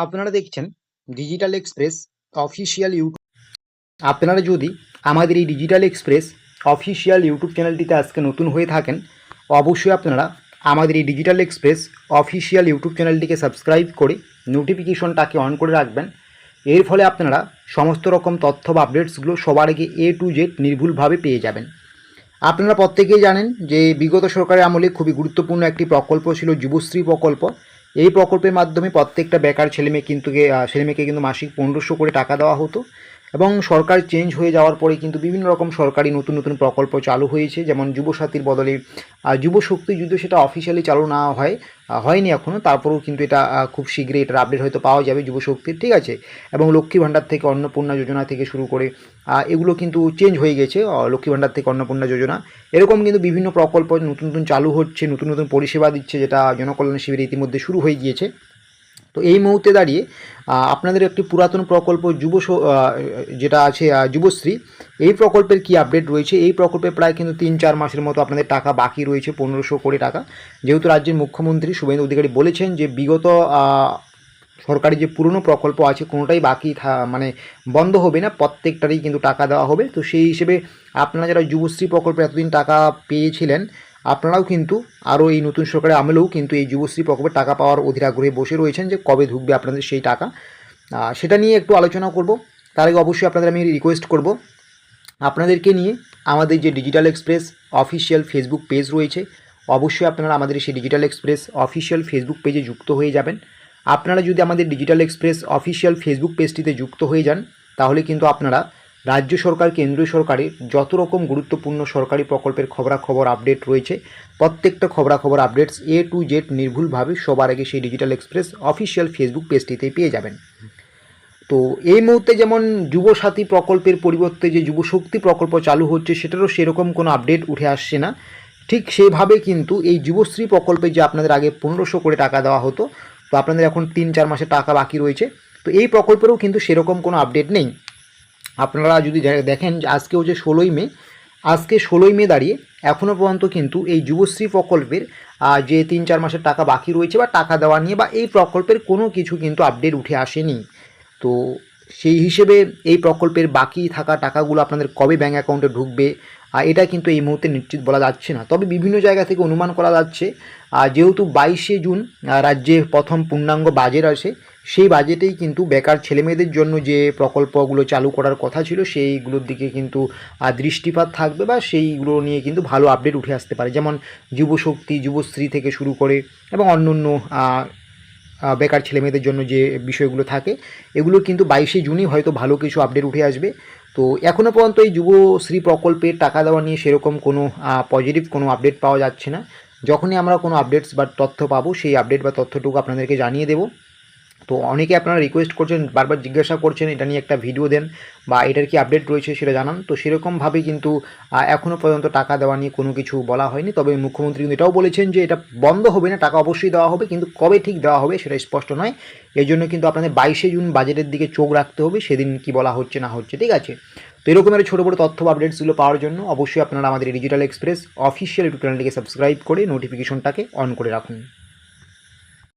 আপনারা দেখছেন digital express official YouTube. আপনারা যদি আমাদের এই ডিজিটাল এক্সপ্রেস অফিসিয়াল ইউটিউব চ্যানেলটিতে আজকে নতুন হয়ে থাকেন, অবশ্যই আপনারা আমাদের এই ডিজিটাল এক্সপ্রেস অফিসিয়াল ইউটিউব চ্যানেলটিকে সাবস্ক্রাইব করে নোটিফিকেশনটাকে অন করে রাখবেন। এর ফলে আপনারা সমস্ত রকম তথ্য বা আপডেটসগুলো সবার আগে A to Z নির্ভুলভাবে পেয়ে যাবেন। আপনারা প্রত্যেকেই জানেন যে বিগত সরকারের আমলে খুবই গুরুত্বপূর্ণ একটি প্রকল্প ছিল যুবশ্রী প্রকল্প। এই প্রকল্পের মাধ্যমে প্রত্যেকটা বেকার ছেলেমেয়েকে কিন্তু মাসিক 1500 করে টাকা দেওয়া হতো, এবং সরকার চেঞ্জ হয়ে যাওয়ার পরে কিন্তু বিভিন্ন রকম সরকারি নতুন নতুন প্রকল্প চালু হয়েছে, যেমন যুবসাথীর বদলে যুবশক্তি। যদিও সেটা অফিসিয়ালি চালু না হয়নি এখনও, তারপরেও কিন্তু এটা খুব শীঘ্রই এটার আপডেট হয়তো পাওয়া যাবে যুবশক্তির, ঠিক আছে। এবং লক্ষ্মী ভাণ্ডার থেকে অন্নপূর্ণা যোজনা থেকে শুরু করে এগুলো কিন্তু চেঞ্জ হয়ে গেছে। লক্ষ্মী ভাণ্ডার থেকে অন্নপূর্ণা যোজনা, এরকম কিন্তু বিভিন্ন প্রকল্প নতুন নতুন চালু হচ্ছে, নতুন নতুন পরিষেবা দিচ্ছে, যেটা জনকল্যাণ শিবিরে ইতিমধ্যে শুরু হয়ে গিয়েছে। তো এই মুহূর্তে দাঁড়িয়ে আপনাদের একটি পুরাতন প্রকল্প যেটা আছে যুবশ্রী, এই প্রকল্পের কি আপডেট রয়েছে। এই প্রকল্পে প্রায় কিন্তু 3-4 মাসের মতো আপনাদের টাকা বাকি রয়েছে, 1500 কোটি টাকা। যেহেতু রাজ্যের মুখ্যমন্ত্রী শুভেন্দু অধিকারী বলেছেন যে বিগত সরকারি যে পুরনো প্রকল্প আছে কোনোটাই মানে বন্ধ হবে না, প্রত্যেকটারই কিন্তু টাকা দেওয়া হবে। তো সেই হিসেবে আপনারা যারা যুবশ্রী প্রকল্পে এতদিন টাকা পেয়েছিলেন, আপনারাও কিন্তু আরও এই নতুন সরকারের আমলেও কিন্তু এই যুবশ্রী প্রকল্পে টাকা পাওয়ার অধীর আগ্রহে বসে রয়েছেন যে কবে ঢুকবে আপনাদের সেই টাকা। সেটা নিয়ে একটু আলোচনা করব। তার আগে অবশ্যই আপনাদের আমি রিকোয়েস্ট করব, আপনাদেরকে নিয়ে আমাদের যে digital express official Facebook page রয়েছে, অবশ্যই আপনারা আমাদের সেই ডিজিটাল এক্সপ্রেস অফিসিয়াল ফেসবুক পেজে যুক্ত হয়ে যাবেন। আপনারা যদি আমাদের ডিজিটাল এক্সপ্রেস অফিসিয়াল ফেসবুক পেজটিতে যুক্ত হয়ে যান, তাহলে কিন্তু আপনারা রাজ্য সরকার, কেন্দ্রীয় সরকারের যত রকম গুরুত্বপূর্ণ সরকারি প্রকল্পের খবরাখবর আপডেট রয়েছে, প্রত্যেকটা খবরাখবর আপডেটস A to Z নির্ভুলভাবে সবার আগে সেই ডিজিটাল এক্সপ্রেস অফিসিয়াল ফেসবুক পেজটিতে পেয়ে যাবেন। তো এই মুহূর্তে যেমন যুবসাথী প্রকল্পের পরিবর্তে যে যুবশক্তি প্রকল্প চালু হচ্ছে, সেটারও সেরকম কোনো আপডেট উঠে আসছে না। ঠিক সেভাবে কিন্তু এই যুবশ্রী প্রকল্পে যে আপনাদের আগে 1500 করে টাকা দেওয়া হতো, তো আপনাদের এখন 3-4 মাসের টাকা বাকি রয়েছে। তো এই প্রকল্পেরও কিন্তু সেরকম কোনো আপডেট নেই। আপনারা যদি দেখেন যে আজকেও যে 16ই মে, আজকে 16ই মে দাঁড়িয়ে এখনও পর্যন্ত কিন্তু এই যুবশ্রী প্রকল্পের যে 3-4 মাসের টাকা বাকি রয়েছে বা টাকা দেওয়া নিয়ে বা এই প্রকল্পের কোনো কিছু কিন্তু আপডেট উঠে আসেনি। তো সেই হিসেবে এই প্রকল্পের বাকি থাকা টাকাগুলো আপনাদের কবে ব্যাঙ্ক অ্যাকাউন্টে ঢুকবে, এটা কিন্তু এই মুহূর্তে নিশ্চিত বলা যাচ্ছে না। তবে বিভিন্ন জায়গা থেকে অনুমান করা যাচ্ছে, যেহেতু 22শে জুন রাজ্যে প্রথম পূর্ণাঙ্গ বাজেট আসে, সেই বাজেটেই কিন্তু বেকার ছেলেমেয়েদের জন্য যে প্রকল্পগুলো চালু করার কথা ছিল সেইগুলোর দিকে কিন্তু দৃষ্টিপাত থাকবে, বা সেইগুলো নিয়ে কিন্তু ভালো আপডেট উঠে আসতে পারে। যেমন যুবশক্তি, যুবশ্রী থেকে শুরু করে এবং অন্য বেকার ছেলেমেয়েদের জন্য যে বিষয়গুলো থাকে, এগুলো কিন্তু 22শে জুনই হয়তো ভালো কিছু আপডেট উঠে আসবে। তো এখনও পর্যন্ত এই যুবশ্রী প্রকল্পের টাকা দেওয়া নিয়ে সেরকম কোনো পজিটিভ কোনো আপডেট পাওয়া যাচ্ছে না। যখনই আমরা কোনো আপডেটস বা তথ্য পাবো, সেই আপডেট বা তথ্যটুকু আপনাদেরকে জানিয়ে দেবো। তো অনেকে আপনারা রিকোয়েস্ট করছেন, বারবার জিজ্ঞাসা করছেন এটা নিয়ে একটা ভিডিও দেন বা এটার কি আপডেট রয়েছে সেটা জানান। তো সেরকমভাবে কিন্তু এখনও পর্যন্ত টাকা দেওয়া নিয়ে কোনো কিছু বলা হয়নি। তবে মুখ্যমন্ত্রী কিন্তু এটাও বলেছেন যে এটা বন্ধ হবে না, টাকা অবশ্যই দেওয়া হবে, কিন্তু কবে ঠিক দেওয়া হবে সেটা স্পষ্ট নয়। এই জন্য কিন্তু আপনাদের 22শে জুন বাজেটের দিকে চোখ রাখতে হবে, সেদিন কি বলা হচ্ছে না হচ্ছে, ঠিক আছে। তো এরকমের ছোটো বড়ো তথ্য আপডেটসগুলো পাওয়ার জন্য অবশ্যই আপনারা আমাদের ডিজিটাল এক্সপ্রেস অফিসিয়াল ইউটিউব চ্যানেলটিকে সাবস্ক্রাইব করে নোটিফিকেশনটাকে অন করে রাখুন।